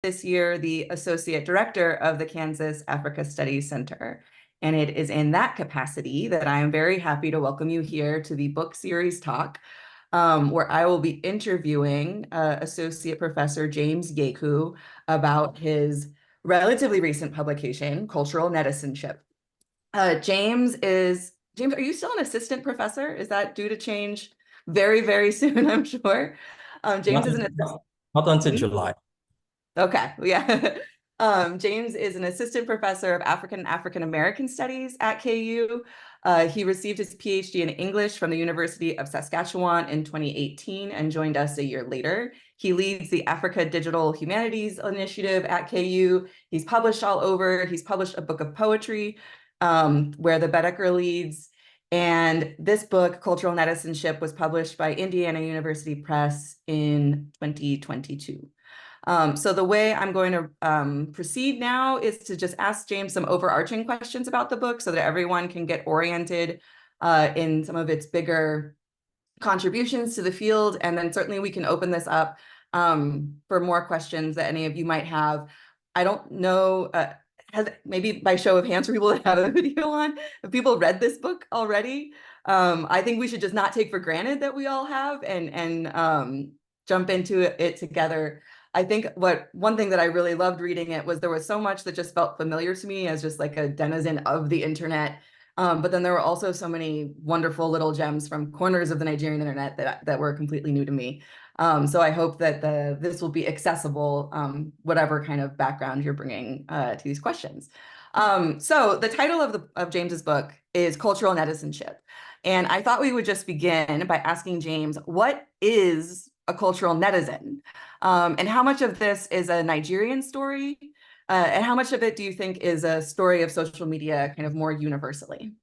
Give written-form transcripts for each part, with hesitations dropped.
this year the Associate Director of the Kansas Africa Studies Center. And it is in that capacity that I am very happy to welcome you here to the book series talk, where I will be interviewing Associate Professor James Yeku about his relatively recent publication, Cultural Netizenship. James, are you still an assistant professor? Is that due to change very, very soon, I'm sure? James is an assistant. Not until July. Okay, yeah. James is an assistant professor of African American Studies at KU. He received his PhD in English from the University of Saskatchewan in 2018 and joined us a year later. He leads the Africa Digital Humanities Initiative at KU. He's published all over. He's published a book of poetry, where the Baedeker leads. And this book, Cultural Netizenship, was published by Indiana University Press in 2022. So the way I'm going to proceed now is to just ask James some overarching questions about the book so that everyone can get oriented in some of its bigger contributions to the field. And then certainly we can open this up for more questions that any of you might have. I don't know, maybe by show of hands for people that have a video on, have people read this book already? I think we should just not take for granted that we all have and jump into it together. I think one thing that I really loved reading it was there was so much that just felt familiar to me as just like a denizen of the internet. But then there were also so many wonderful little gems from corners of the Nigerian internet that were completely new to me. So I hope that this will be accessible, whatever kind of background you're bringing to these questions. So the title of James's book is Cultural Netizenship. And I thought we would just begin by asking James, what is a cultural netizen? And how much of this is a Nigerian story? And how much of it do you think is a story of social media kind of more universally?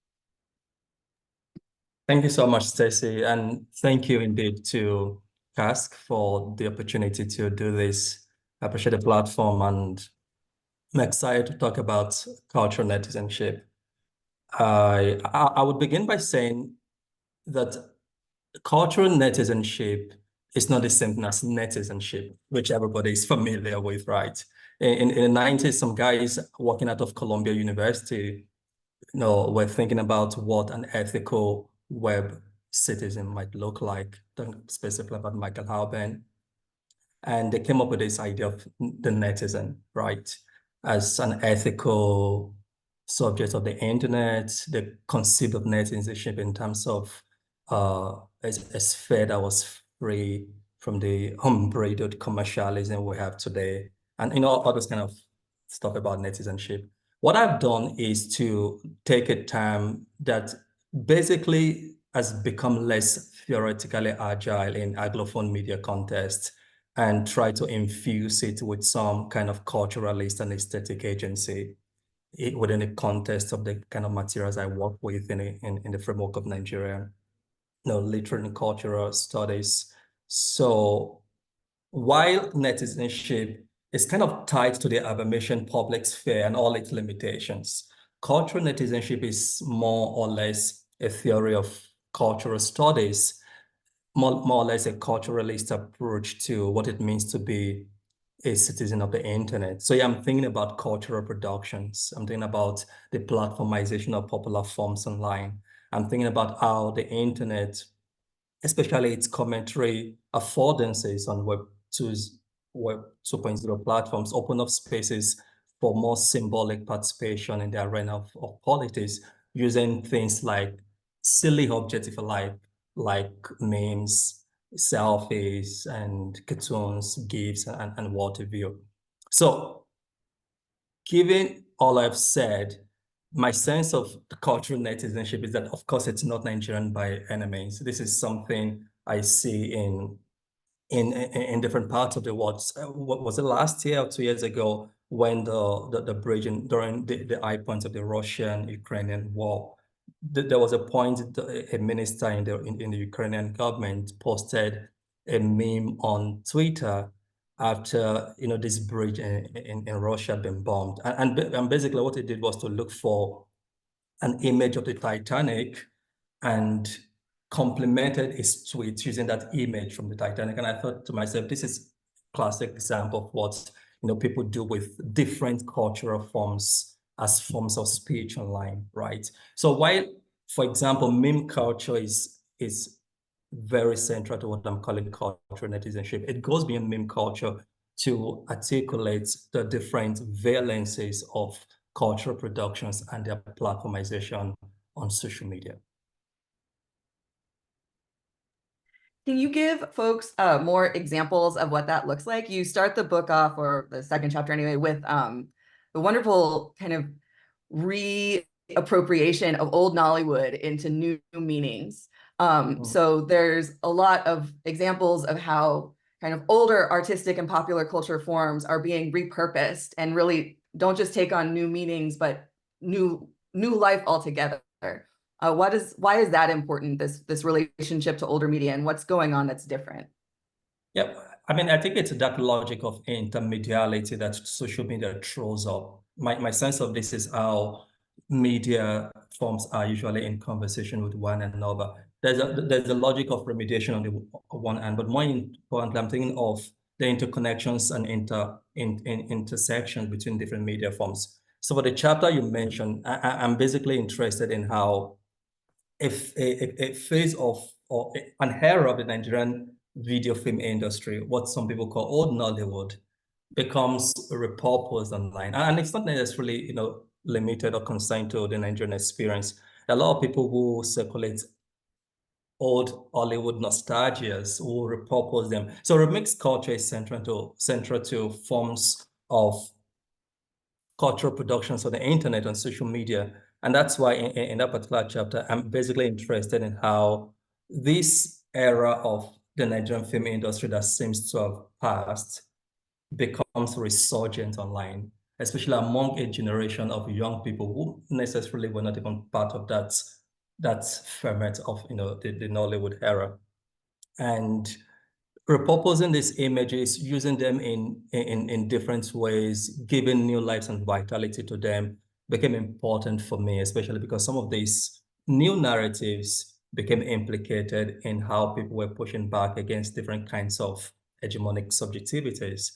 Thank you so much, Stacey. And thank you indeed to KASC for the opportunity to do this. I appreciate the platform and I'm excited to talk about cultural netizenship. I would begin by saying that cultural netizenship is not the same thing as netizenship, which everybody is familiar with, right? In the 90s, some guys working out of Columbia University, were thinking about what an ethical web citizen might look like, specifically about Michael Hauben. And they came up with this idea of the netizen, right? As an ethical subject of the internet. They conceived of netizenship in terms of a sphere that was free from the unbridled commercialism we have today, and all this kind of stuff about netizenship. What I've done is to take a term that basically has become less theoretically agile in Anglophone media context and try to infuse it with some kind of culturalist and aesthetic agency within the context of the kind of materials I work with in the framework of Nigerian literary and cultural studies. So while netizenship is kind of tied to the affirmation public sphere and all its limitations, cultural netizenship is more or less a theory of cultural studies, more or less a culturalist approach to what it means to be a citizen of the internet. So yeah, I'm thinking about cultural productions. I'm thinking about the platformization of popular forms online. I'm thinking about how the internet, especially its commentary affordances on Web 2.0 platforms, open up spaces for more symbolic participation in the arena of politics, using things like silly objects, if you like memes, selfies, and cartoons, GIFs, and what have you. So, given all I've said, my sense of cultural netizenship is that, of course, it's not Nigerian by any means. This is something I see in different parts of the world. What was it, last year or 2 years ago, when the bridge during the high points of the Russian-Ukrainian war, there was a point a minister in the Ukrainian government posted a meme on Twitter after this bridge in Russia had been bombed, and basically what he did was to look for an image of the Titanic and complemented his tweet using that image from the Titanic. And I thought to myself, this is a classic example of what people do with different cultural forms as forms of speech online, right? So while, for example, meme culture is very central to what I'm calling cultural netizenship, it goes beyond meme culture to articulate the different valences of cultural productions and their platformization on social media. Can you give folks more examples of what that looks like? You start the book off, or the second chapter anyway, with the wonderful kind of reappropriation of old Nollywood into new meanings. So there's a lot of examples of how kind of older artistic and popular culture forms are being repurposed and really don't just take on new meanings, but new life altogether. Why is that important, this relationship to older media, and what's going on that's different? Yeah, I mean, I think it's that logic of intermediality that social media throws up. My sense of this is how media forms are usually in conversation with one another. There's a logic of remediation on the one hand, but more importantly, I'm thinking of the interconnections and intersections between different media forms. So for the chapter you mentioned, I'm basically interested in how if a phase of or an era of the Nigerian video film industry, what some people call old Nollywood, becomes repurposed online. And it's not necessarily, limited or consigned to the Nigerian experience. A lot of people who circulate old Hollywood nostalgias who repurpose them. So remix culture is central to forms of cultural productions on the internet and social media. And that's why in that particular chapter, I'm basically interested in how this era of the Nigerian film industry that seems to have passed becomes resurgent online, especially among a generation of young people who necessarily were not even part of that ferment of the Nollywood era. And repurposing these images, using them in different ways, giving new lives and vitality to them became important for me, especially because some of these new narratives became implicated in how people were pushing back against different kinds of hegemonic subjectivities.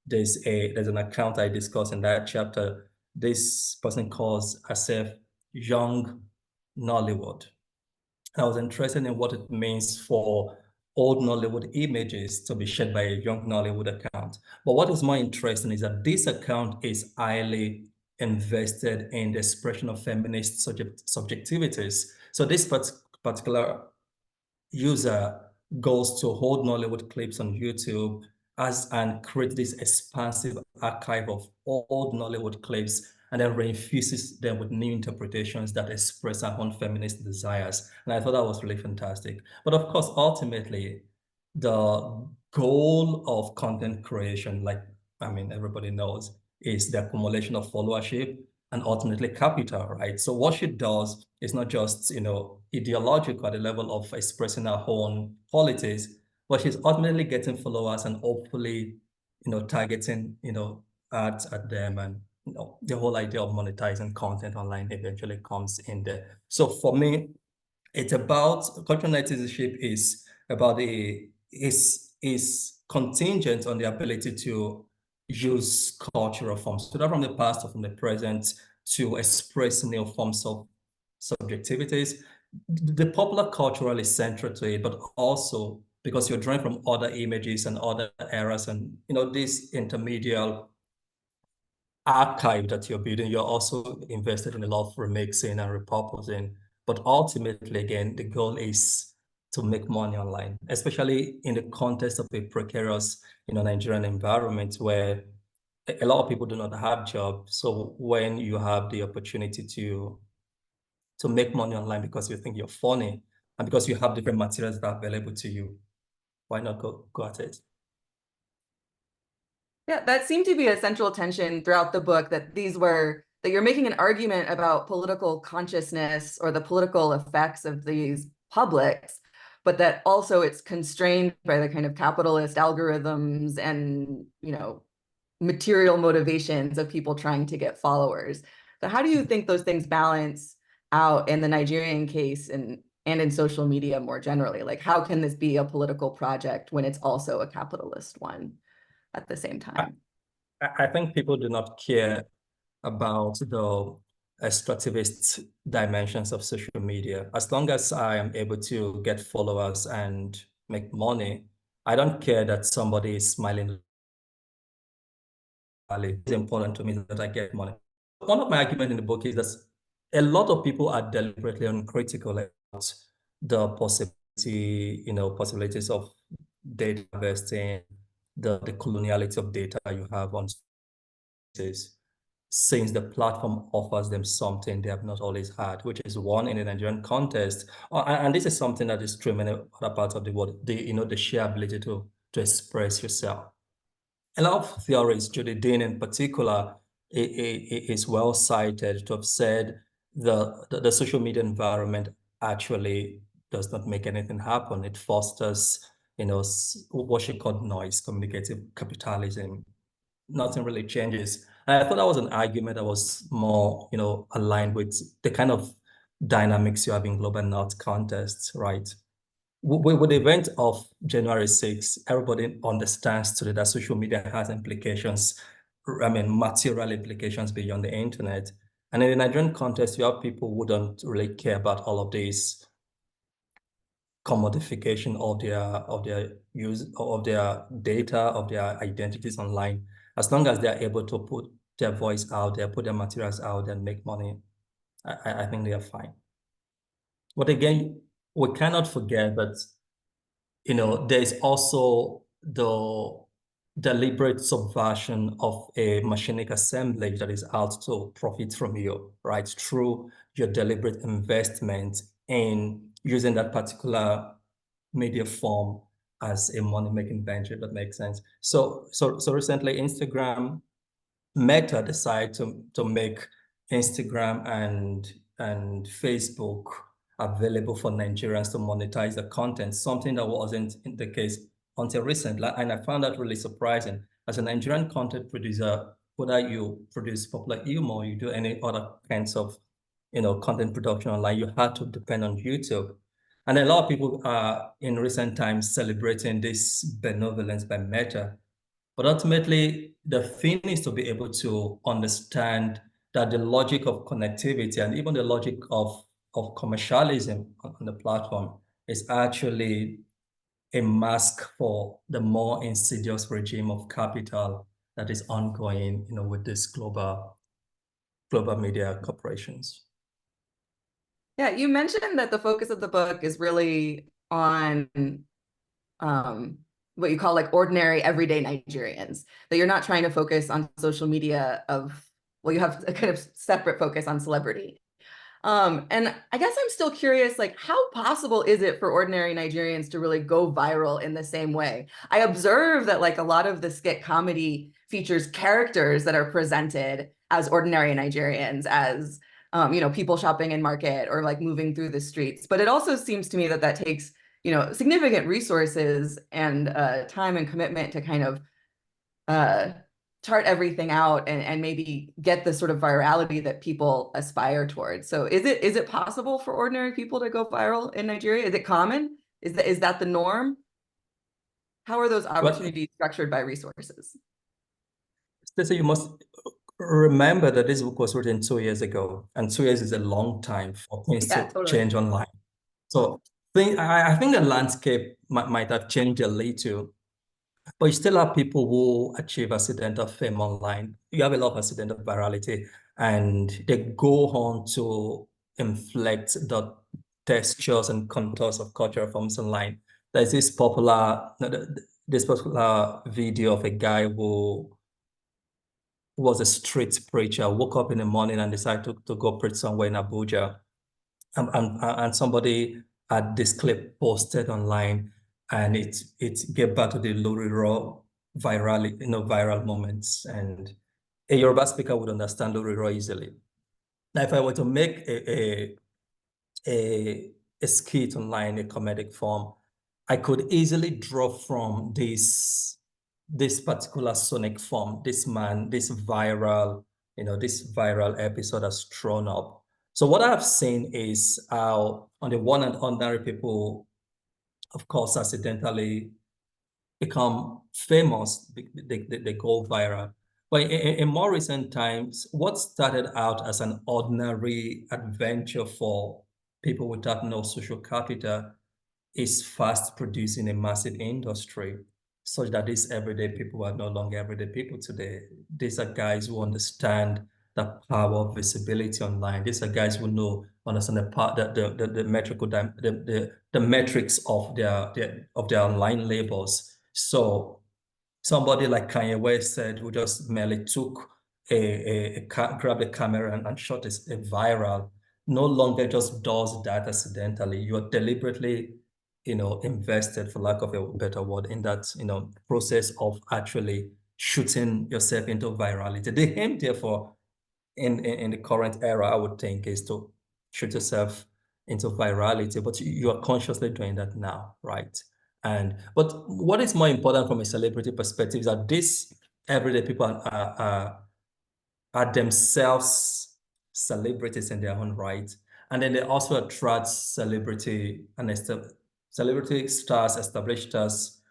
There's an account I discuss in that chapter. This person calls herself Young Nollywood. I was interested in what it means for old Nollywood images to be shared by a young Nollywood account. But what is more interesting is that this account is highly invested in the expression of feminist subjectivities. So this particular user goes to old Nollywood clips on YouTube and create this expansive archive of old Nollywood clips and then reinfuses them with new interpretations that express our own feminist desires. And I thought that was really fantastic. But of course, ultimately, the goal of content creation, everybody knows, is the accumulation of followership and ultimately capital, right? So what she does is not just, ideological at the level of expressing her own politics, but she's ultimately getting followers and hopefully, targeting, ads at them, and the whole idea of monetizing content online eventually comes in there. So for me, it's about cultural netizenship is about is contingent on the ability to use cultural forms, so that from the past or from the present, to express new forms of subjectivities. The popular cultural is central to it, but also because you're drawing from other images and other eras, and this intermediate archive that you're building, you're also invested in a lot of remixing and repurposing. But ultimately, again, the goal is to make money online, especially in the context of a precarious, Nigerian environment where a lot of people do not have jobs. So when you have the opportunity to make money online because you think you're funny and because you have different materials that are available to you, why not go at it? Yeah, that seemed to be a central tension throughout the book, that you're making an argument about political consciousness or the political effects of these publics, but that also it's constrained by the kind of capitalist algorithms and, material motivations of people trying to get followers. So how do you think those things balance out in the Nigerian case and in social media more generally? Like, how can this be a political project when it's also a capitalist one at the same time? I think people do not care about the extractivist dimensions of social media. As long as I am able to get followers and make money, I don't care that somebody is smiling. It's important to me that I get money. One of my arguments in the book is that a lot of people are deliberately uncritical about the possibilities of data harvesting, the coloniality of data you have on services, since the platform offers them something they have not always had, which is one in the Nigerian context. And this is something that is true in many other parts of the world, the sheer ability to express yourself. A lot of theories, Judy Dean in particular, is well cited to have said the social media environment actually does not make anything happen. It fosters, what she called noise, communicative capitalism. Nothing really changes. And I thought that was an argument that was more, aligned with the kind of dynamics you have in global North contests, right? With the event of January 6th, everybody understands today that social media has implications, material implications beyond the internet. And in the Nigerian context, you have people who don't really care about all of these commodification of their use of their data, of their identities online. As long as they're able to put their voice out there, put their materials out there and make money, I think they are fine. But again, we cannot forget that there's also the deliberate subversion of a machinic assemblage that is out to profit from you, right? Through your deliberate investment in using that particular media form as a money-making venture. That makes sense. So recently, Meta decided to make Instagram and Facebook available for Nigerians to monetize the content, something that wasn't in the case until recently. And I found that really surprising. As a Nigerian content producer, whether you produce popular humor, or you do any other kinds of content production online, you had to depend on YouTube. And a lot of people are in recent times celebrating this benevolence by Meta. But ultimately, the thing is to be able to understand that the logic of connectivity and even the logic of commercialism on the platform is actually a mask for the more insidious regime of capital that is ongoing, with these global media corporations. Yeah, you mentioned that the focus of the book is really on what you call like ordinary everyday Nigerians, that you're not trying to focus on social media you have a kind of separate focus on celebrity. And I guess I'm still curious, like, how possible is it for ordinary Nigerians to really go viral in the same way? I observe that like a lot of the skit comedy features characters that are presented as ordinary Nigerians, as people shopping in market or like moving through the streets. But it also seems to me that that takes, significant resources and time and commitment to kind of chart everything out and maybe get the sort of virality that people aspire towards. So is it possible for ordinary people to go viral in Nigeria? Is it common? Is that the norm? How are those opportunities structured by resources? So you must remember that this book was written 2 years ago, and 2 years is a long time for things to Totally. change online. So I think the landscape might have changed a little, but you still have people who achieve accidental fame online. You have a lot of accidental virality, and they go on to inflect the textures and contours of cultural forms online. There's this popular video of a guy who was a street preacher, woke up in the morning and decided to go preach somewhere in Abuja. And somebody had this clip posted online, and it gave back to the Lori Raw viral moments. And a Yoruba speaker would understand Lori Raw easily. Now, if I were to make a skit online, a comedic form, I could easily draw from this particular sonic form, this viral episode has thrown up. So what I've seen is how, on the one hand, ordinary people, of course, accidentally become famous, they go viral. But in more recent times, what started out as an ordinary adventure for people without no social capital is fast producing a massive industry, such that these everyday people are no longer everyday people today. These are guys who understand the power of visibility online. These are guys who understand the part the metrical the metrics of their online labels. So somebody like Kanye West said, who just merely took grabbed a camera and shot a viral, no longer just does that accidentally. You're deliberately, invested, for lack of a better word, in that, process of actually shooting yourself into virality. The aim, therefore, in the current era, I would think, is to shoot yourself into virality, but you are consciously doing that now, right? But what is more important from a celebrity perspective is that these everyday people are themselves celebrities in their own right, and then they also attract celebrity stars, established stars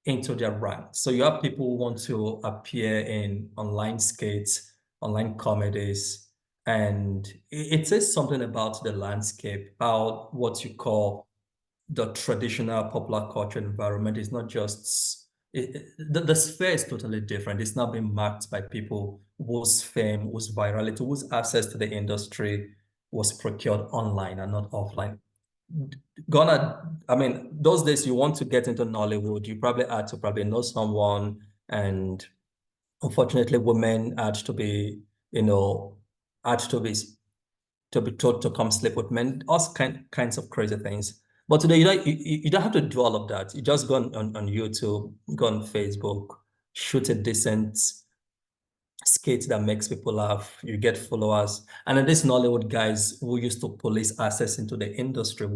into their ranks. So you have people who want to appear in online skits, online comedies, and it says something about the landscape, how what you call the traditional popular culture environment is not just the sphere is totally different. It's not being marked by people whose fame, whose virality, whose access to the industry was procured online and not offline. I mean, those days you want to get into Nollywood, you probably had to probably know someone, and unfortunately, women had to be, had to be told to come sleep with men, all kinds of crazy things. But today, you don't have to do all of that. You just go on YouTube, go on Facebook, shoot a decent skit that makes people laugh, you get followers. And then these Nollywood guys who used to police access into the industry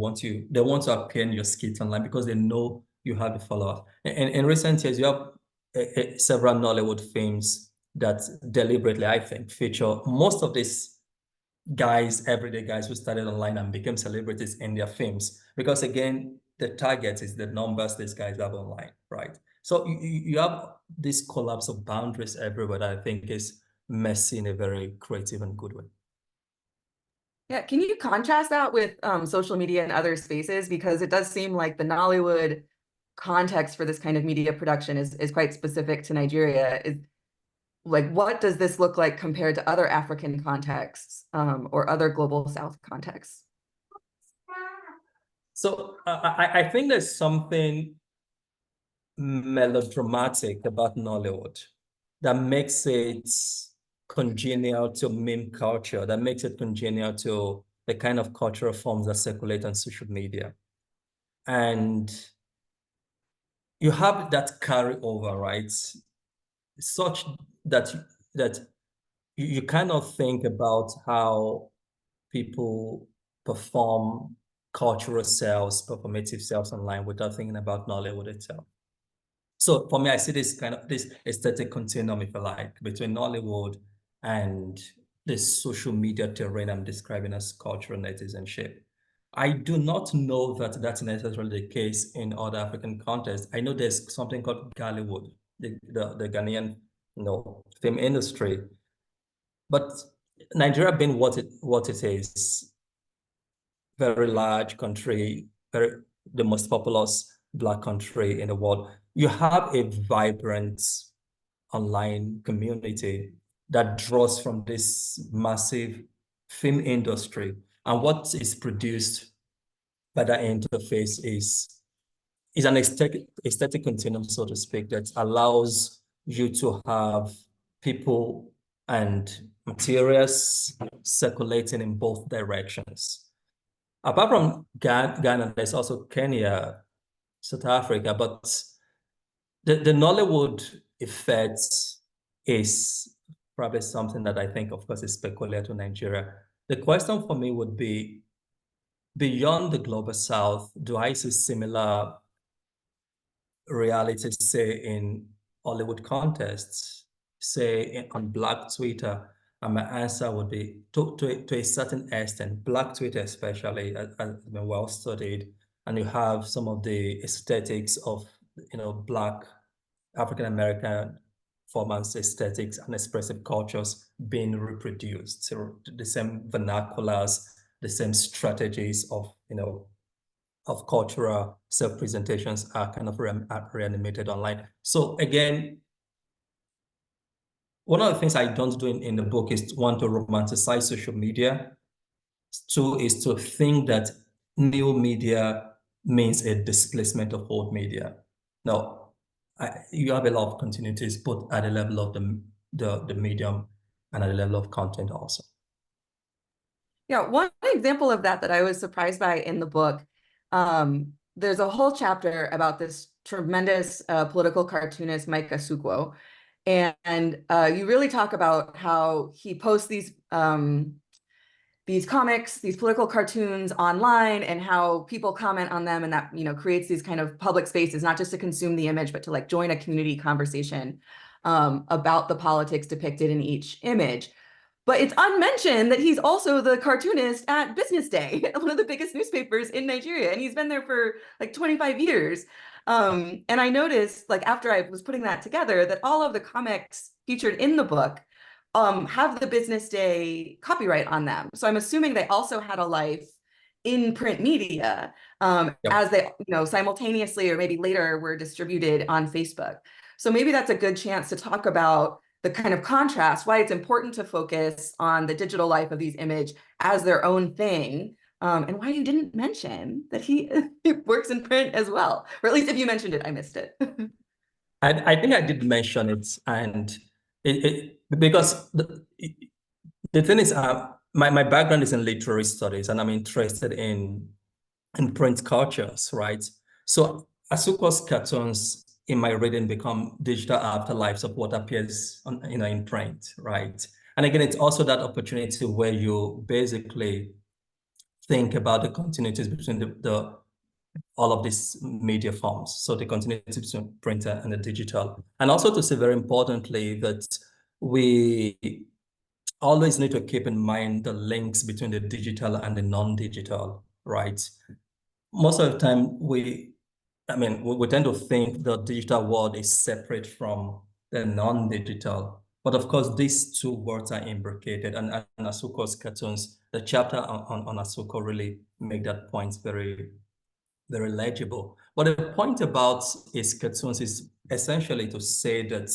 they want to appear in your skit online because they know you have a follower. And in recent years, you have several Nollywood films that deliberately, I think, feature most of these guys, everyday guys who started online and became celebrities in their films. Because again, the target is the numbers these guys have online, right? So you have this collapse of boundaries everywhere that I think is messy in a very creative and good way. Yeah, can you contrast that with social media and other spaces? Because it does seem like the Nollywood context for this kind of media production is quite specific to Nigeria. Like, what does this look like compared to other African contexts or other global South contexts? So I think there's something melodramatic about Nollywood that makes it congenial to meme culture, that makes it congenial to the kind of cultural forms that circulate on social media. And you have that carryover, right? Such that you kind of think about how people perform cultural selves, performative selves online without thinking about Nollywood itself. So for me, I see this aesthetic continuum, if you like, between Nollywood and this social media terrain I'm describing as cultural netizenship. I do not know that that's necessarily the case in other African contexts. I know there's something called Gallywood, the Ghanaian, film industry. But Nigeria being what it is, very large country, the most populous Black country in the world, you have a vibrant online community that draws from this massive film industry. And what is produced by that interface is an aesthetic continuum, so to speak, that allows you to have people and materials circulating in both directions. Apart from Ghana, there's also Kenya, South Africa, but the Nollywood effect is probably something that I think, of course, is peculiar to Nigeria. The question for me would be, beyond the global South, do I see similar realities, say, in Hollywood contests, say, on Black Twitter? And my answer would be, to a certain extent, Black Twitter especially has been well studied, and you have some of the aesthetics of, Black African American performance aesthetics and expressive cultures being reproduced. So the same vernaculars, the same strategies of, of cultural self-presentations are kind of reanimated online. So again, one of the things I don't do in the book is to want to romanticize social media. Two is to think that new media means a displacement of old media. No, you have a lot of continuities, both at the level of the medium and at the level of content also. Yeah, one example of that I was surprised by in the book, there's a whole chapter about this tremendous political cartoonist, Mike Asuquo. And you really talk about how he posts these comics, these political cartoons online, and how people comment on them, and that, creates these kind of public spaces, not just to consume the image, but to like join a community conversation about the politics depicted in each image. But it's unmentioned that he's also the cartoonist at Business Day, one of the biggest newspapers in Nigeria, and he's been there for like 25 years. And I noticed, like, after I was putting that together, that all of the comics featured in the book have the Business Day copyright on them. So I'm assuming they also had a life in print media as they, simultaneously or maybe later were distributed on Facebook. So maybe that's a good chance to talk about the kind of contrast, why it's important to focus on the digital life of these images as their own thing, and why you didn't mention that he works in print as well. Or at least if you mentioned it, I missed it. I think I did mention it, and because the thing is, my background is in literary studies, and I'm interested in print cultures, right? So Asuko's cartoons in my reading become digital afterlives of what appears on, in print, right? And again, it's also that opportunity where you basically think about the continuities between all of these media forms. So the continuity between print and the digital. And also to say very importantly that we always need to keep in mind the links between the digital and the non-digital, right? Most of the time we tend to think the digital world is separate from the non-digital. But of course, these two words are imbricated. And Asuko's cartoons, the chapter on Asuko really make that point very, very legible. But the point about his cartoons is essentially to say that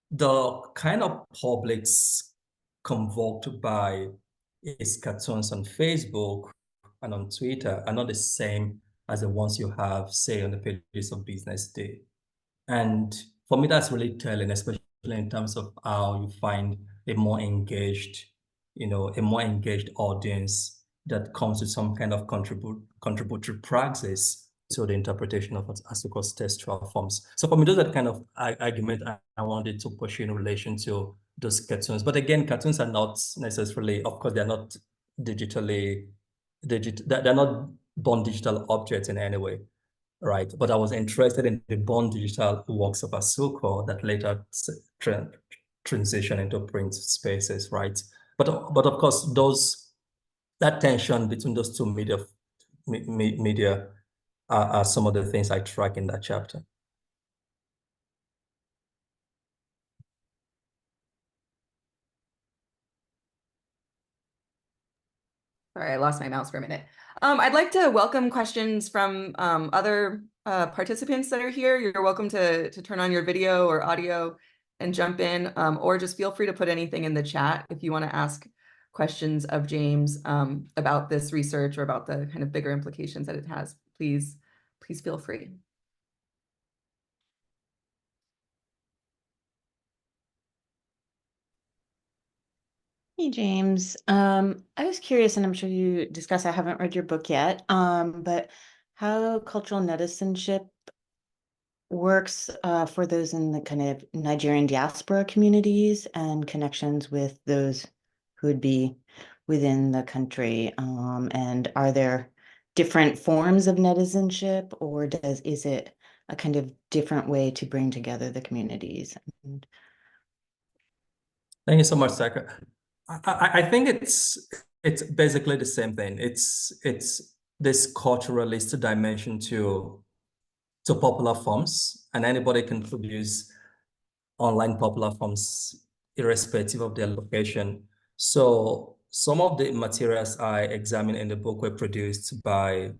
the kind of publics convoked by his cartoons on Facebook and on Twitter are not the same as the ones you have, say, on the pages of Business Day. And for me, that's really telling, especially in terms of how you find a more engaged, a more engaged audience that comes with some kind of contributory praxis to the interpretation of Asuko's textual forms. So for me, those are the kind of argument I wanted to push in relation to those cartoons. But again, cartoons are not necessarily, of course, they're not they're not born digital objects in any way, right? But I was interested in the born digital works of Asuko that later transition into print spaces, right? But of course, that tension between those two media are some of the things I track in that chapter. Sorry, I lost my mouse for a minute. I'd like to welcome questions from other participants that are here. You're welcome to turn on your video or audio and jump in, or just feel free to put anything in the chat if you want to ask questions of James about this research or about the kind of bigger implications that it has. Please feel free. Hey, James. I was curious, and I'm sure you discussed, I haven't read your book yet, but how cultural netizenship works for those in the kind of Nigerian diaspora communities and connections with those who would be within the country. And are there different forms of netizenship, or is it a kind of different way to bring together the communities? Thank you so much, Saka. I think it's basically the same thing. It's this culturalist dimension to popular forms, and anybody can produce online popular forms, irrespective of their location. So some of the materials I examined in the book were produced by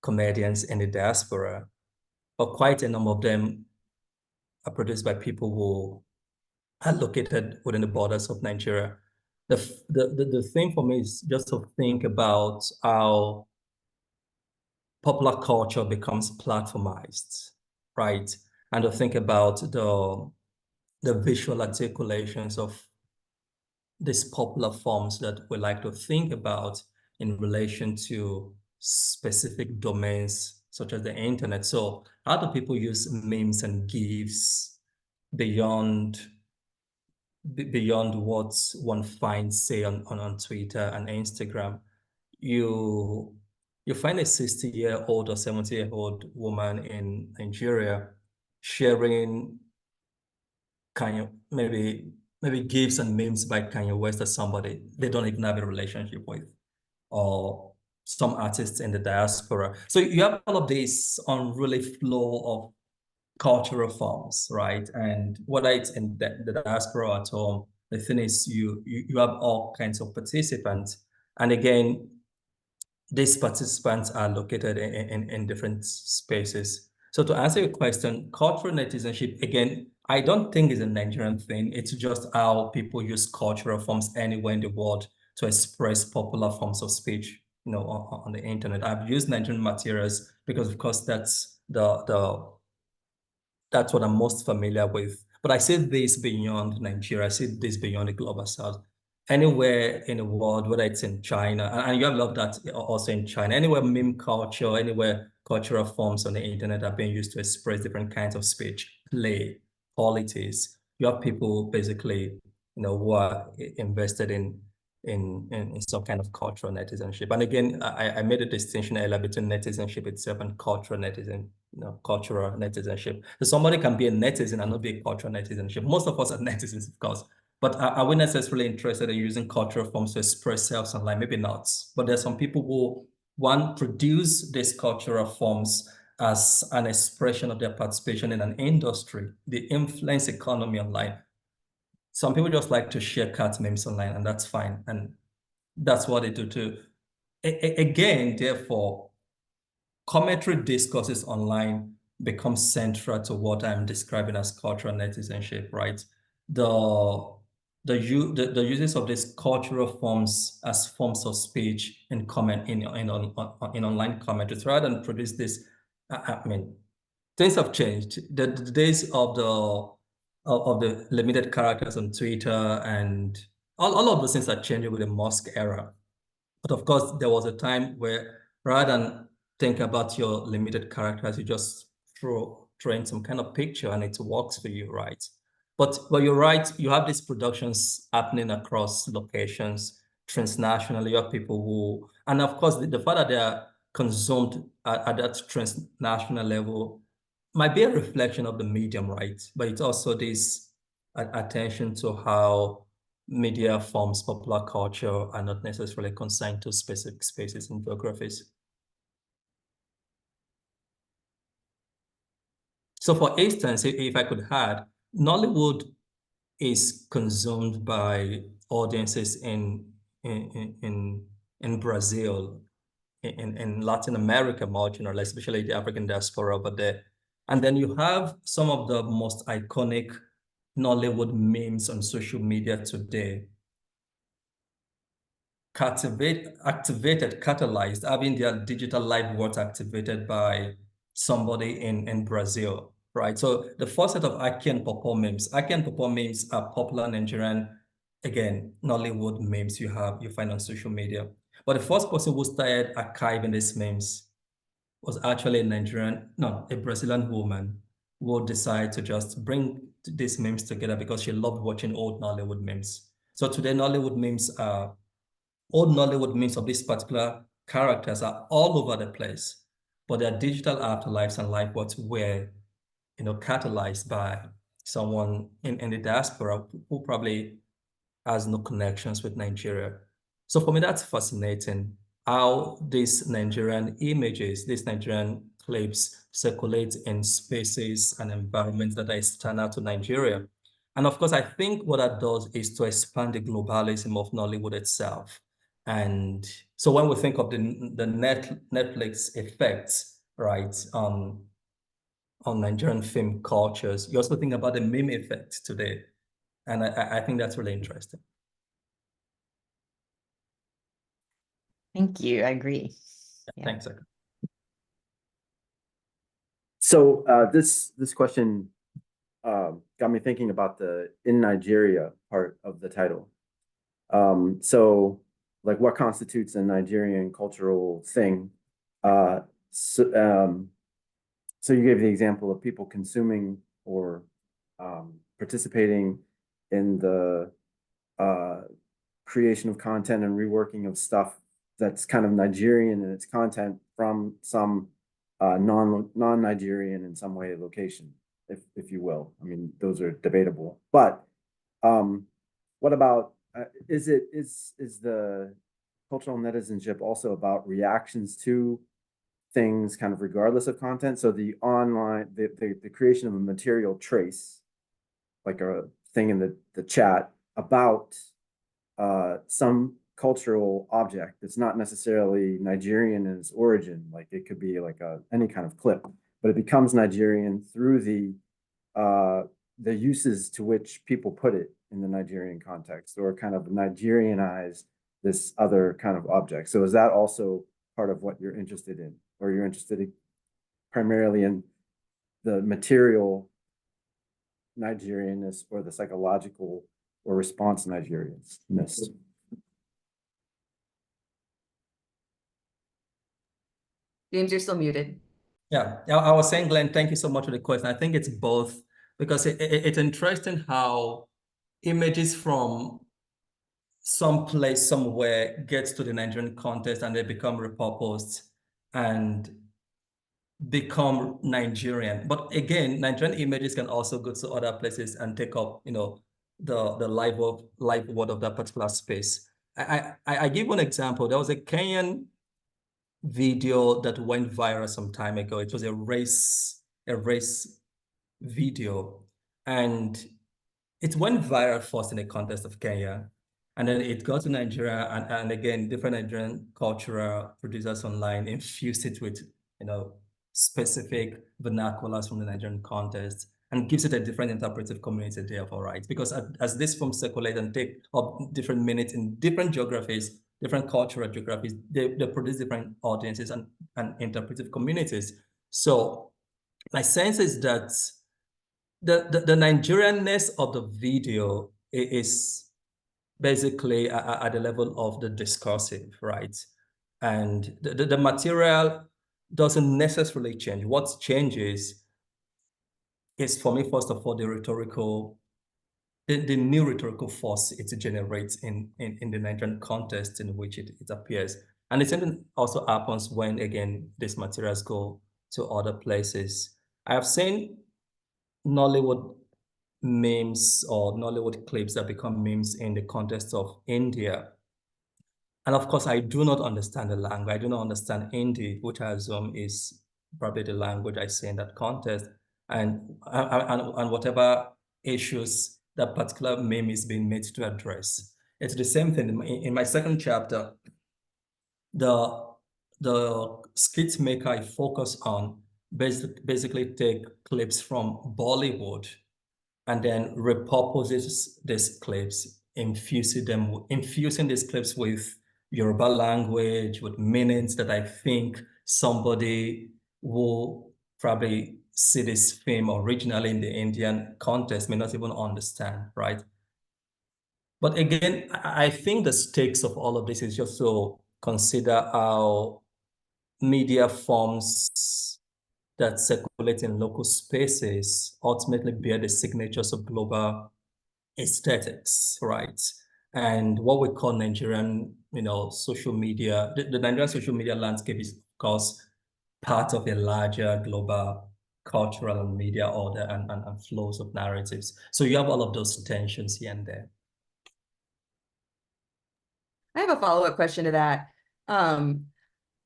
comedians in the diaspora, but quite a number of them are produced by people who are located within the borders of Nigeria. The thing for me is just to think about how popular culture becomes platformized, right? And to think about the visual articulations of these popular forms that we like to think about in relation to specific domains such as the internet. So how do people use memes and GIFs beyond what one finds, say, on Twitter and Instagram? You find a 60-year-old or 70-year-old woman in Nigeria sharing maybe GIFs and memes by Kanye West or somebody they don't even have a relationship with, or some artists in the diaspora. So you have all of this unruly flow of cultural forms, right? And whether it's in the diaspora or at home, the thing is you have all kinds of participants. And again, these participants are located in different spaces. So to answer your question, cultural netizenship, again, I don't think is a Nigerian thing. It's just how people use cultural forms anywhere in the world to express popular forms of speech, on the internet. I've used Nigerian materials because, of course, that's what I'm most familiar with. But I see this beyond Nigeria. I see this beyond the global south. Anywhere in the world, whether it's in China, and you have a lot of that also in China, anywhere meme culture, anywhere cultural forms on the internet are being used to express different kinds of speech, play, politics. You have people basically, who are invested in some kind of cultural netizenship. And again, I made a distinction earlier between netizenship itself and cultural cultural netizenship. So somebody can be a netizen and not be a cultural netizenship. Most of us are netizens, of course, but are we necessarily interested in using cultural forms to express ourselves online? Maybe not. But there's some people who produce these cultural forms as an expression of their participation in an industry, the influence economy online. Some people just like to share cat memes online, and that's fine. And that's what they do too. Again, therefore, commentary discourses online become central to what I'm describing as cultural netizenship, right? The uses of these cultural forms as forms of speech in comment in online commentaries, rather than produce this. I mean, things have changed. The days of the limited characters on Twitter and all of those things are changing with the Musk era. But of course, there was a time where rather than think about your limited characters, you just throw in some kind of picture and it works for you, right? But you're right, you have these productions happening across locations, transnationally. You have people who, and of course, the fact that they are consumed at that transnational level might be a reflection of the medium, right? But it's also this attention to how media forms popular culture are not necessarily consigned to specific spaces and geographies. So for instance, if I could add, Nollywood is consumed by audiences in Brazil, in Latin America more generally, especially the African diaspora over there. And then you have some of the most iconic Nollywood memes on social media today catalyzed, having their digital live words activated by somebody in Brazil, right? So the first set of Aki and Popo memes are popular Nigerian, again, Nollywood memes you find on social media. But the first person who started archiving these memes was actually a Brazilian woman who decided to just bring these memes together because she loved watching old Nollywood memes. So today, old Nollywood memes of these particular characters are all over the place, but their digital afterlives and life works were, catalyzed by someone in the diaspora who probably has no connections with Nigeria. So for me, that's fascinating how these Nigerian images, these Nigerian clips circulate in spaces and environments that are external to Nigeria. And of course, I think what that does is to expand the globalism of Nollywood itself. And so when we think of the Netflix effects, right, on Nigerian film cultures, you also think about the meme effect today. And I think that's really interesting. Thank you. I agree. Yeah. Thanks, Yeku. So this question got me thinking about the in Nigeria part of the title. So like what constitutes a Nigerian cultural thing? So you gave the example of people consuming or participating in the creation of content and reworking of stuff that's kind of Nigerian in its content from some non-Nigerian in some way location, if you will. I mean, those are debatable. But what about is the cultural netizenship also about reactions to things kind of regardless of content? So the online, the creation of a material trace, like a thing in the chat about some cultural object that's not necessarily Nigerian in its origin, like it could be like any kind of clip, but it becomes Nigerian through the uses to which people put it in the Nigerian context, or kind of Nigerianize this other kind of object. So is that also part of what you're interested in, or you're interested in primarily in the material Nigerianness or the psychological or response Nigerianness? James, you're still muted. Yeah, I was saying, Glenn, thank you so much for the question. I think it's both, because it's interesting how images from some place somewhere gets to the Nigerian context and they become repurposed and become Nigerian. But again, Nigerian images can also go to other places and take up, the life word of that particular space. I give one example. There was a Kenyan video that went viral some time ago. It was a race video, and it went viral first in the context of Kenya, and then it got to Nigeria, and again, different Nigerian cultural producers online infused it with, specific vernaculars from the Nigerian context, and gives it a different interpretive community, therefore, right? Because as this film circulate and take up different minutes in different geographies, different cultural geographies, they produce different audiences and interpretive communities. So my sense is that the Nigerianness of the video is basically at the level of the discursive, right? And the material doesn't necessarily change. What changes is, for me, first of all, the new rhetorical force it generates in the Nigerian context in which it appears. And the same thing also happens when, again, these materials go to other places. I have seen Nollywood memes or Nollywood clips that become memes in the context of India. And of course, I do not understand the language. I do not understand Hindi, which I assume is probably the language I see in that context. And whatever issues that particular meme is being made to address. It's the same thing. In my second chapter, the skit maker I focus on basically take clips from Bollywood and then repurposes these clips, infusing these clips with Yoruba language, with meanings that I think somebody will probably see this film originally in the Indian context may not even understand, right? But again, I think the stakes of all of this is just to consider how media forms that circulate in local spaces ultimately bear the signatures of global aesthetics, right? And what we call Nigerian, social media, the Nigerian social media landscape is, of course, part of a larger global cultural and media order and flows of narratives. So you have all of those tensions here and there. I have a follow-up question to that.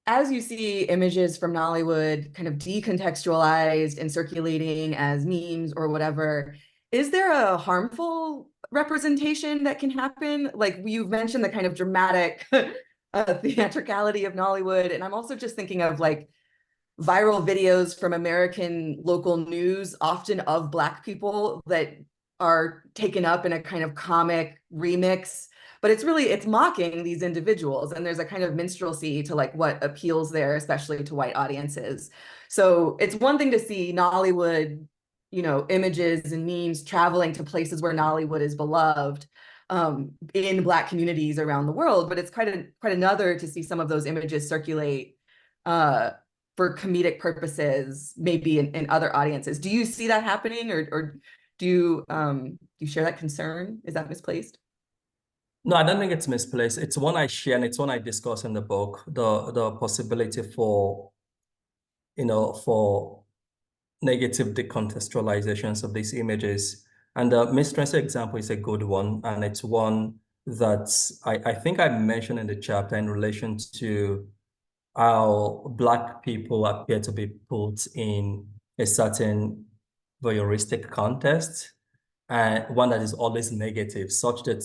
as you see images from Nollywood kind of decontextualized and circulating as memes or whatever, is there a harmful representation that can happen? Like you've mentioned the kind of dramatic theatricality of Nollywood, and I'm also just thinking of like viral videos from American local news, often of Black people, that are taken up in a kind of comic remix. But it's mocking these individuals, and there's a kind of minstrelsy to like what appeals there, especially to white audiences. So it's one thing to see Nollywood, images and memes traveling to places where Nollywood is beloved, in Black communities around the world, but it's quite another to see some of those images circulate for comedic purposes, maybe in other audiences. Do you see that happening, or do you share that concern? Is that misplaced? No, I don't think it's misplaced. It's one I share, and it's one I discuss in the book. The possibility for for negative decontextualizations of these images. And the minstrelsy example is a good one, and it's one that I think I mentioned in the chapter in relation to how Black people appear to be put in a certain voyeuristic context, and one that is always negative, such that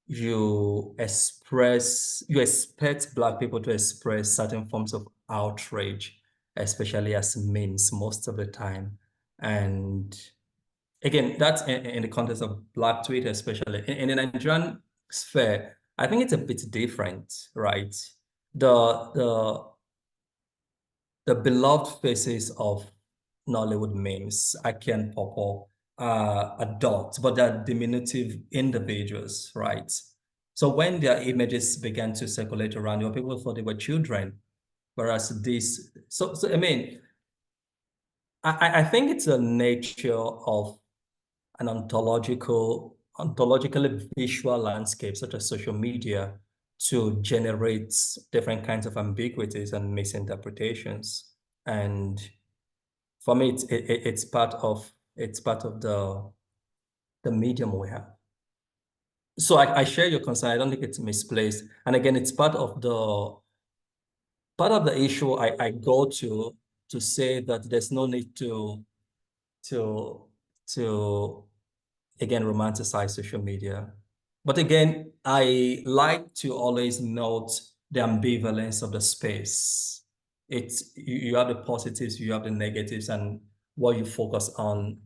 you expect Black people to express certain forms of outrage, especially as memes most of the time. And again, that's in the context of Black Twitter, especially. In the Nigerian sphere, I think it's a bit different, right? The beloved faces of Nollywood memes, Aki and Popo, are adults, but they're diminutive individuals, right? So when their images began to circulate around, people thought they were children, whereas this, so I mean, I think it's a nature of an ontologically visual landscape, such as social media, to generate different kinds of ambiguities and misinterpretations. And for me, it's part of the medium we have. So I share your concern. I don't think it's misplaced. And again, it's part of the issue I go to say that there's no need to again romanticize social media. But again, I like to always note the ambivalence of the space. You have the positives, you have the negatives, and what you focus on,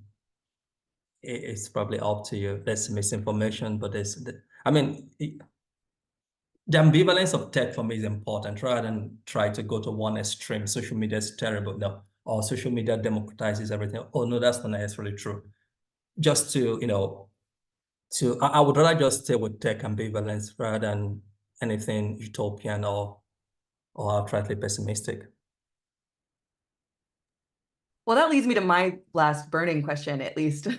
it's probably up to you. There's misinformation, but the ambivalence of tech for me is important, rather than try to go to one extreme. Social media is terrible. No, or social media democratizes everything. Oh no, that's not necessarily true. Just to, I would rather just stay with tech ambivalence rather than anything utopian or outrightly pessimistic. Well, that leads me to my last burning question, at least.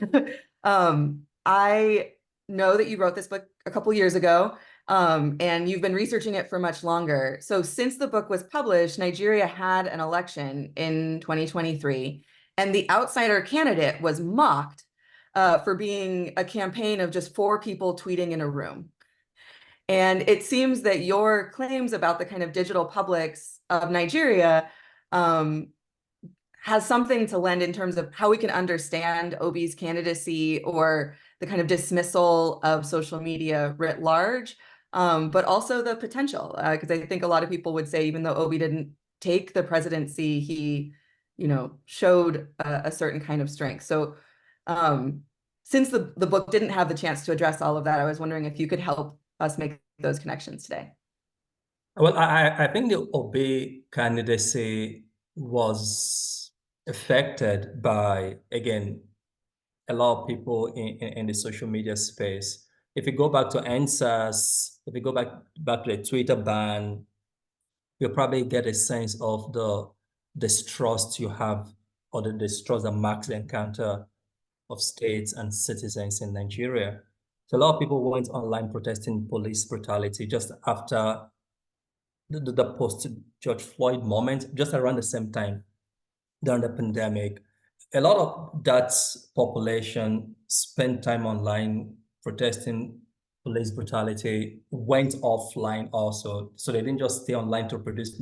I know that you wrote this book a couple years ago, and you've been researching it for much longer. So since the book was published, Nigeria had an election in 2023, and the outsider candidate was mocked for being a campaign of just 4 people tweeting in a room. And it seems that your claims about the kind of digital publics of Nigeria has something to lend in terms of how we can understand Obi's candidacy or the kind of dismissal of social media writ large, but also the potential. Because I think a lot of people would say, even though Obi didn't take the presidency, he, showed a certain kind of strength. So since the book didn't have the chance to address all of that, I was wondering if you could help us make those connections today. Well, I think the Obi candidacy was affected by, again, a lot of people in the social media space. If you go back to NSAS, if you go back to the Twitter ban, you'll probably get a sense of the distrust you have, or the distrust that marks the encounter of states and citizens in Nigeria. So a lot of people went online protesting police brutality just after the post-George Floyd moment, just around the same time during the pandemic. A lot of that population spent time online protesting police brutality, went offline also. So they didn't just stay online to produce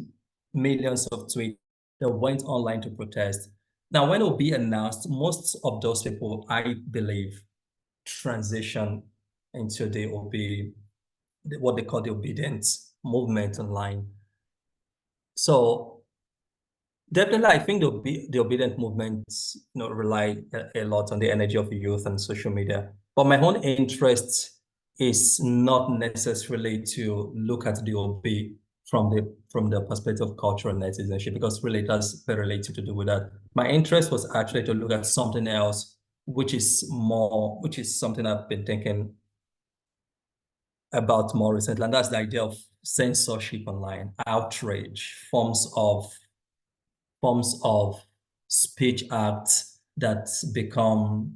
millions of tweets that went online to protest. Now, when OB announced, most of those people, I believe, transition into the what they call the obedience movement online. So definitely, I think the obedient movement, rely a lot on the energy of youth and social media. But my own interest is not necessarily to look at the OB from the perspective of cultural netizenship, because really it has very little to do with that. My interest was actually to look at something else, which is something I've been thinking about more recently, and that's the idea of censorship online, outrage, forms of speech acts that become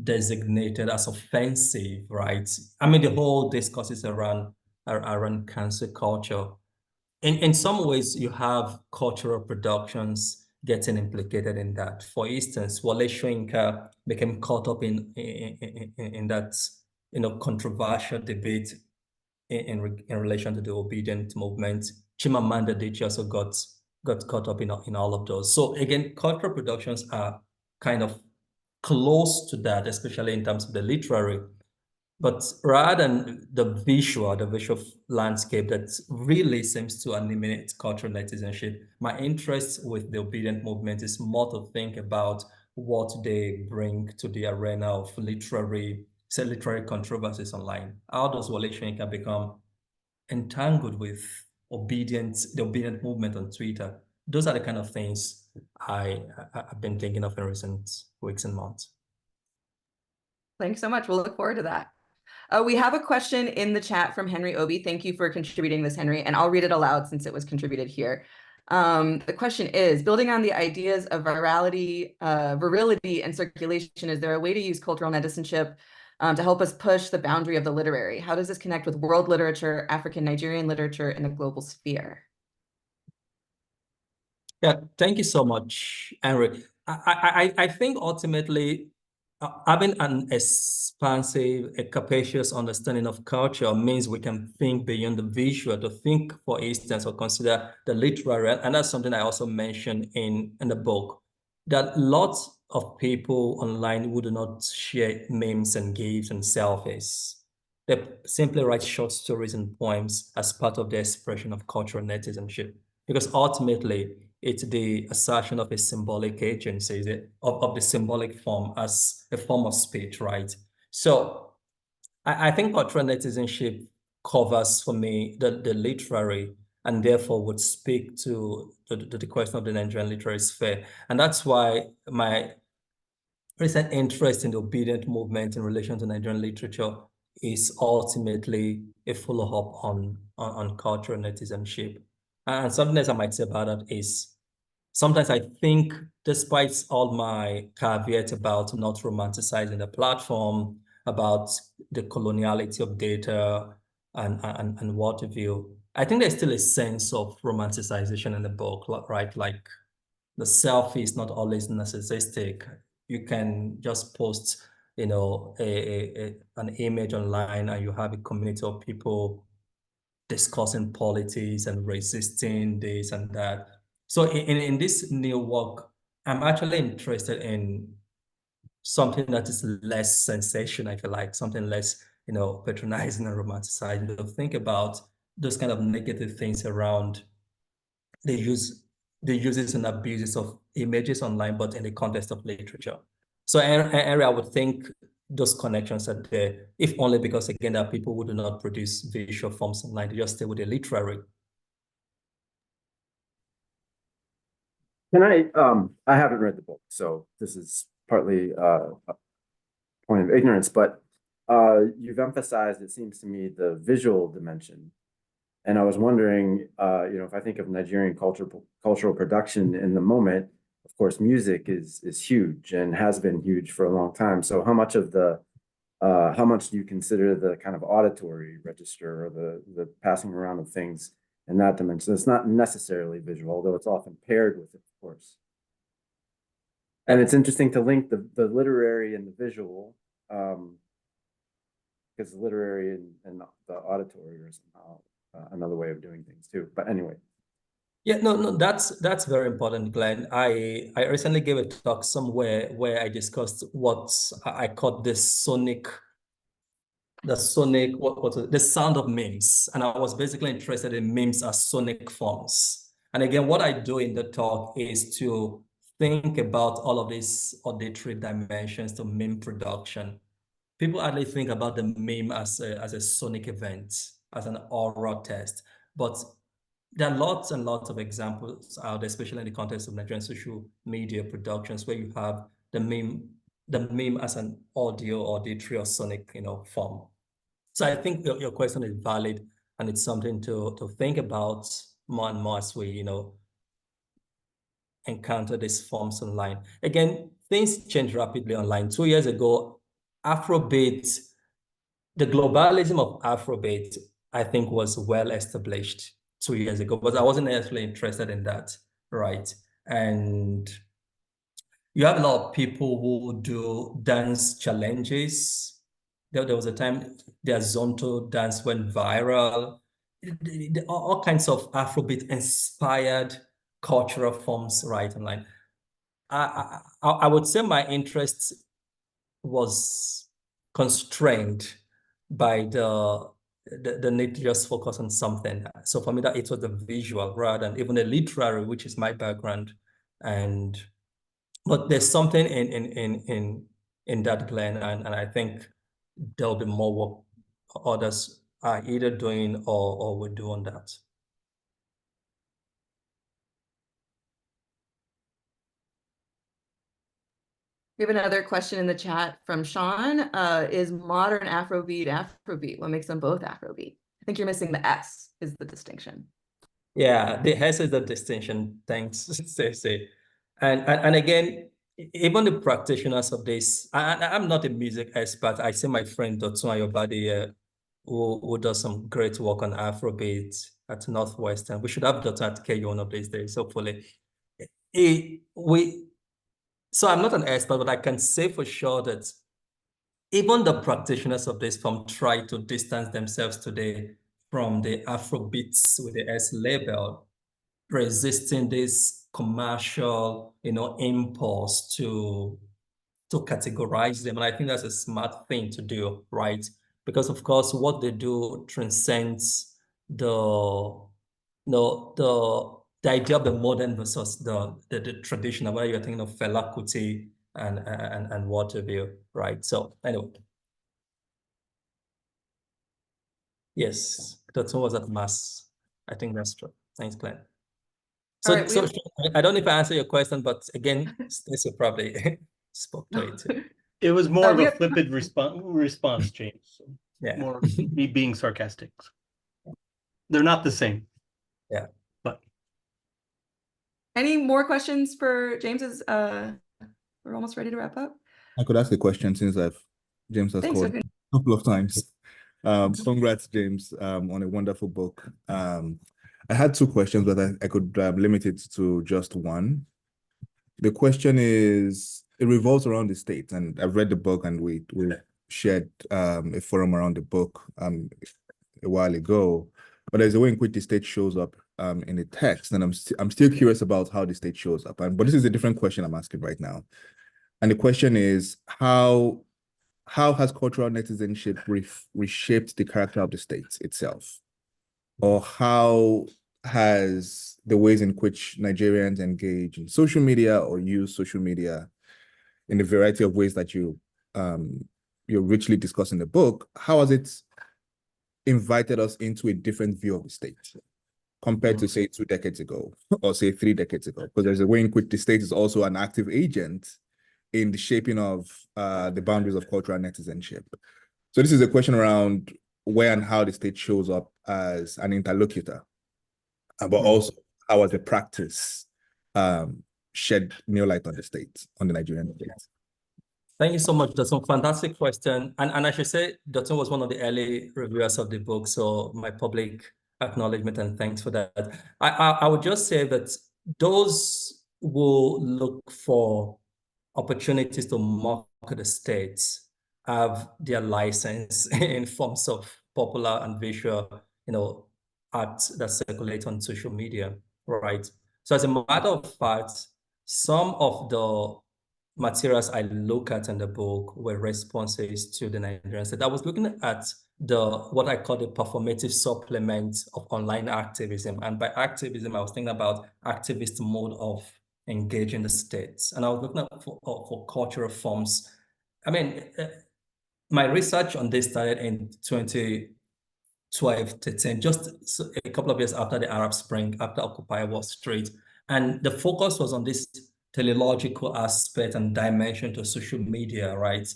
designated as offensive, right? I mean, the whole discourse is around cancel culture. In some ways, you have cultural productions getting implicated in that. For instance, Wale Soyinka became caught up in that controversial debate in relation to the obedient movement. Chimamanda Adichie also got caught up in all of those. So again, cultural productions are kind of close to that, especially in terms of the literary. But rather than the visual landscape that really seems to animate cultural netizenship, my interest with the obedient movement is more to think about what they bring to the arena of literary controversies online. How does Wale Soyinka become entangled with the obedient movement on Twitter? Those are the kind of things I've been thinking of in recent weeks and months. Thanks so much. We'll look forward to that. We have a question in the chat from Henry Obi. Thank you for contributing this, Henry, and I'll read it aloud since it was contributed here. The question is, building on the ideas of virility and circulation, is there a way to use cultural netizenship to help us push the boundary of the literary? How does this connect with world literature, African Nigerian literature in the global sphere? Yeah, thank you so much, Henry. I think ultimately having an expansive, a capacious understanding of culture means we can think beyond the visual, to think, for instance, or consider the literary. And that's something I also mentioned in the book, that lots of people online would not share memes and GIFs and selfies. They simply write short stories and poems as part of their expression of cultural netizenship, because ultimately it's the assertion of a symbolic agency, of the symbolic form as a form of speech, right? So I think cultural netizenship covers for me the literary, and therefore would speak to the question of the Nigerian literary sphere. And that's why my recent interest in the obedient movement in relation to Nigerian literature is ultimately a follow-up on cultural netizenship. And something else I might say about that is, sometimes I think, despite all my caveats about not romanticizing the platform, about the coloniality of data and what have you, I think there's still a sense of romanticization in the book, right? Like, the selfie is not always narcissistic. You can just post, an image online, and you have a community of people discussing politics and resisting this and that. So in this new work, I'm actually interested in something that is less sensational, I feel like, something less, patronizing and romanticizing, to think about those kind of negative things around the uses and abuses of images online, but in the context of literature. So I would think those connections are there, if only because, again, that people who do not produce visual forms online, they just stay with the literary. Can I haven't read the book, so this is partly a point of ignorance, but you've emphasized, it seems to me, the visual dimension. And I was wondering, if I think of Nigerian cultural production in the moment, of course, music is huge and has been huge for a long time. So how much do you consider the kind of auditory register, or the passing around of things in that dimension? It's not necessarily visual, although it's often paired with it, of course. And it's interesting to link the literary and the visual, because the literary and the auditory are somehow another way of doing things too. But anyway. Yeah, no, that's very important, Glenn. I recently gave a talk somewhere where I discussed what I called what was it? The sound of memes. And I was basically interested in memes as sonic forms. And again, what I do in the talk is to think about all of these auditory dimensions to meme production. People hardly think about the meme as a sonic event, as an oral test, but there are lots and lots of examples out there, especially in the context of Nigerian social media productions, where you have the meme as an audio, auditory, or sonic, form. So I think your question is valid, and it's something to think about more and more as we, encounter these forms online. Again, things change rapidly online. 2 years ago, Afrobeat, the globalism of Afrobeat, I think, was well established 2 years ago, but I wasn't actually interested in that, right? And you have a lot of people who do dance challenges. There was a time their Zonto dance went viral. All kinds of Afrobeat inspired cultural forms right online. I would say my interest was constrained by the need to just focus on something. So for me, that it was the visual rather than even the literary, which is my background. But there's something in that, Glenn, and I think there'll be more work others are either doing or will do on that. We have another question in the chat from Sean. Is modern Afrobeat Afrobeat? What makes them both Afrobeat? I think you're missing the S is the distinction. Yeah, the S is the distinction. Thanks, Stacey. And again, even the practitioners of this, I'm not a music expert. I see my friend Dotun Ayobade who does some great work on Afrobeat at Northwestern. We should have Dotun at KU one of these days, hopefully. So I'm not an expert, but I can say for sure that even the practitioners of this form try to distance themselves today from the Afrobeats with the S label, resisting this commercial, impulse to categorize them. And I think that's a smart thing to do, right? Because of course, what they do transcends the the idea of the modern versus the traditional, where you're thinking of Fela Kuti and what have you, right? So anyway. Yes, that's what was at mass. I think that's true. Thanks, Glenn. So, Right, so I don't know if I answer your question, but again, Stacey probably spoke to it too. It was more of we a have- flippant response, James. So Yeah. more me being sarcastic. They're not the same. Yeah. But Any more questions for James? We're almost ready to wrap up. I could ask a question since James has Thanks, called okay. a couple of times. Congrats, James, on a wonderful book. I had two questions, but I could limit it to just one. The question is, it revolves around the state, and I've read the book, and we shared a forum around the book a while ago. But there's a way in which the state shows up in the text, and I'm still curious about how the state shows up. But this is a different question I'm asking right now. And the question is, how has cultural netizenship reshaped the character of the state itself? Or how has the ways in which Nigerians engage in social media or use social media in a variety of ways that you richly discuss in the book, how has it invited us into a different view of the state compared to, say, 2 decades ago or, say, 3 decades ago? Because there's a way in which the state is also an active agent in the shaping of the boundaries of cultural netizenship. So this is a question around where and how the state shows up as an interlocutor, but also how as a practice shed new light on the state, on the Nigerian state. Thank you so much. That's a fantastic question. And I should say, Dotun was one of the early reviewers of the book, so my public acknowledgement and thanks for that. I would just say that those who look for opportunities to market the states have their license in forms of popular and visual, art that circulate on social media. right? So as a matter of fact, some of the materials I look at in the book were responses to the Nigerian state. I was looking at what I call the performative supplement of online activism. And by activism, I was thinking about activist mode of engaging the states. And I was looking at for cultural forms. I mean, my research on this started in 2012 to 10, just a couple of years after the Arab Spring, after Occupy Wall Street. And the focus was on this teleological aspect and dimension to social media, right?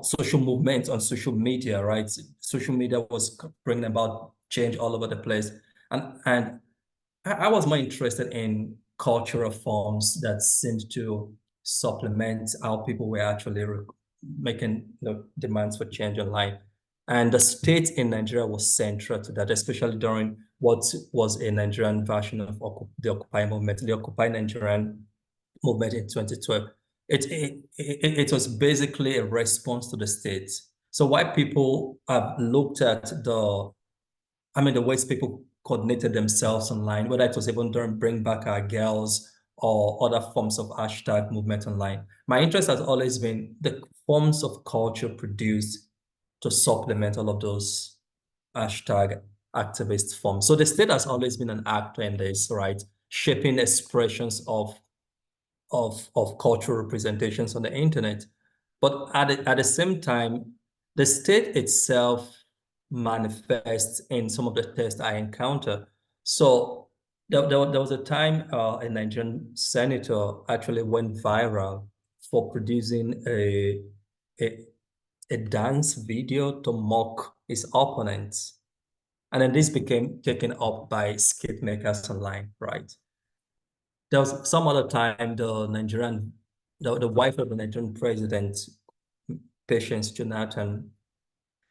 Social movements on social media, right? Social media was bringing about change all over the place. And I was more interested in cultural forms that seemed to supplement how people were actually making demands for change online. And the state in Nigeria was central to that, especially during what was a Nigerian version of the Occupy movement, the Occupy Nigerian movement in 2012. It was basically a response to the state. So while people have looked at the ways people coordinated themselves online, whether it was even during Bring Back Our Girls or other forms of hashtag movement online. My interest has always been the forms of culture produced to supplement all of those hashtag activist forms. So the state has always been an actor in this, right? Shaping expressions of cultural representations on the internet. But at the same time, the state itself manifests in some of the tests I encounter. So there was a time a Nigerian senator actually went viral for producing a dance video to mock his opponents. And then this became taken up by skit makers online, right? There was some other time the wife of the Nigerian president, Patience Jonathan,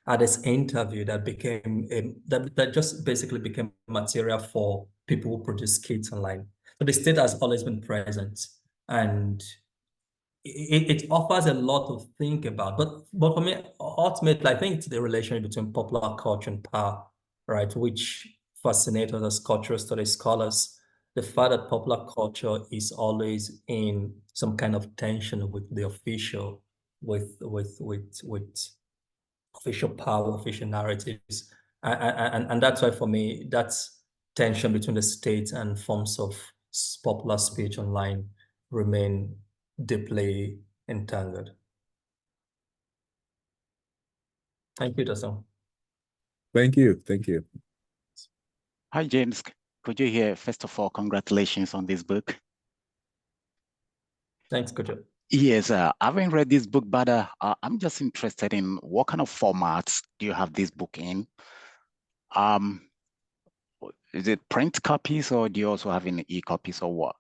had this interview that that just basically became material for people who produce skits online. So the state has always been present, and it offers a lot to think about. But for me, ultimately, I think it's the relationship between popular culture and power, right? Which fascinates us as cultural studies scholars. The fact that popular culture is always in some kind of tension with the official, with official power, official narratives. And that's why for me, that's tension between the state and forms of popular speech online remain deeply entangled. Thank you, Dustin. Thank you. Thank you. Hi, James. Could you hear, first of all, congratulations on this book. Thanks, Kojo. Yes, I haven't read this book, but I'm just interested in what kind of formats do you have this book in? Is it print copies or do you also have in e-copies or what?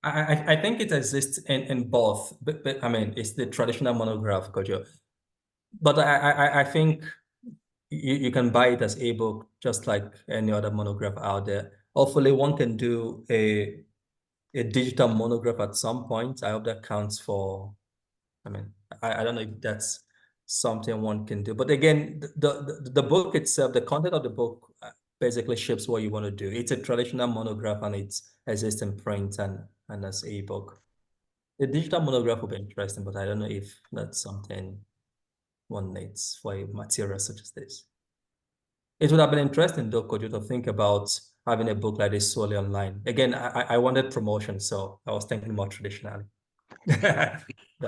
I think it exists in both, but I mean, it's the traditional monograph, Kojo. But I think you can buy it as ebook, just like any other monograph out there. Hopefully, one can do a digital monograph at some point. I hope that counts for. I mean, I don't know if that's something one can do. But again, the book itself, the content of the book basically shapes what you want to do. It's a traditional monograph and it exists in print and as ebook. The digital monograph would be interesting, but I don't know if that's something one needs for a material such as this. It would have been interesting, though, Kojo, to think about having a book like this solely online. Again, I wanted promotion, so I was thinking more traditionally. That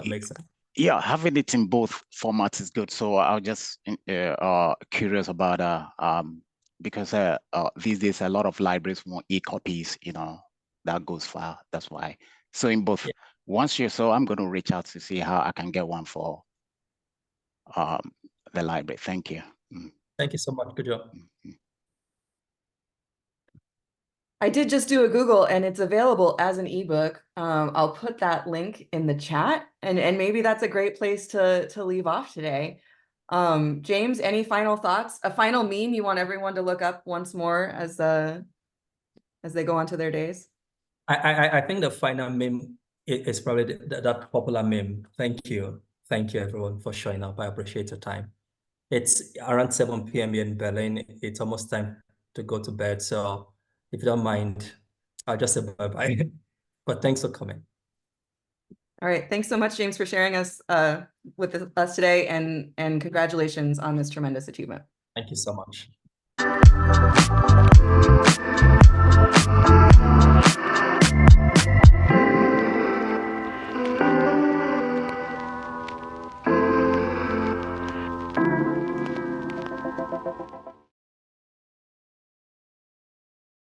makes sense. Yeah, having it in both formats is good. So I was just curious about because these days a lot of libraries want e-copies, that goes far. That's why. So in both, so I'm going to reach out to see how I can get one for the library. Thank you. Thank you so much. Good job. I did just do a Google and it's available as an ebook. I'll put that link in the chat and maybe that's a great place to leave off today. James, any final thoughts? A final meme you want everyone to look up once more as they go on to their days? I think the final meme is probably that popular meme. Thank you. Thank you everyone for showing up. I appreciate your time. It's around 7 p.m. here in Berlin. It's almost time to go to bed. So if you don't mind, I'll just say bye-bye. But thanks for coming. All right. Thanks so much, James, for sharing us with us today, and congratulations on this tremendous achievement. Thank you so much.